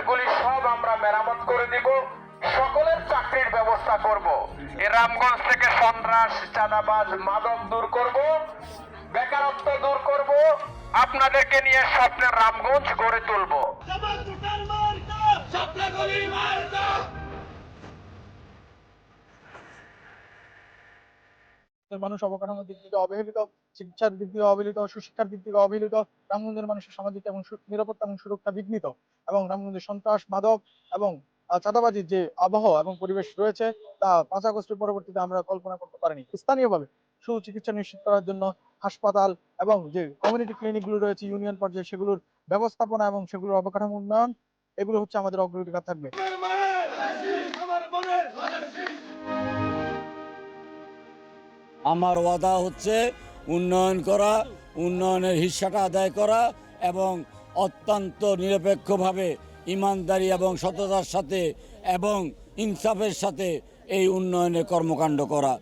রাস্তাঘাটগুলি সব আমরা মেরামত করে দিব, সকলের চাকরির ব্যবস্থা করব। এই রামগঞ্জ থেকে সন্ত্রাস, চাঁদাবাজ, মাদক দূর করব, বেকারত্ব দূর করব, আপনাদেরকে নিয়ে স্বপ্নের রামগঞ্জ গড়ে তুলব। মানুষ অবকাঠামোর দিক থেকে অবহেলিত, চিকিৎসার দিক থেকে অবহেলিত, সুশিক্ষার দিক থেকে অবহেলিত, রামগঞ্জের মানুষের সামাজিক এবং নিরাপত্তা এবং সুরক্ষা বিঘ্নিত, এবং রামগঞ্জের সন্ত্রাস, মাদক এবং চাঁদাবাজির যে আবহাওয়া এবং পরিবেশ রয়েছে তা 5 আগস্টের পরবর্তীতে আমরা কল্পনা করতে পারিনি। স্থানীয়ভাবে সুচিকিৎসা নিশ্চিত করার জন্য হাসপাতাল এবং যে কমিউনিটি ক্লিনিকগুলো রয়েছে ইউনিয়ন পর্যায়ে সেগুলোর ব্যবস্থাপনা এবং সেগুলোর অবকাঠামো উন্নয়ন, এগুলো হচ্ছে আমাদের অগ্রাধিকার থাকবে। আমার ওয়াদা হচ্ছে উন্নয়ন করা, উন্নয়নের হিস্সাটা আদায় করা এবং অত্যন্ত নিরপেক্ষভাবে ইমানদারি এবং সততার সাথে এবং ইনসাফের সাথে এই উন্নয়নের কর্মকাণ্ড করা।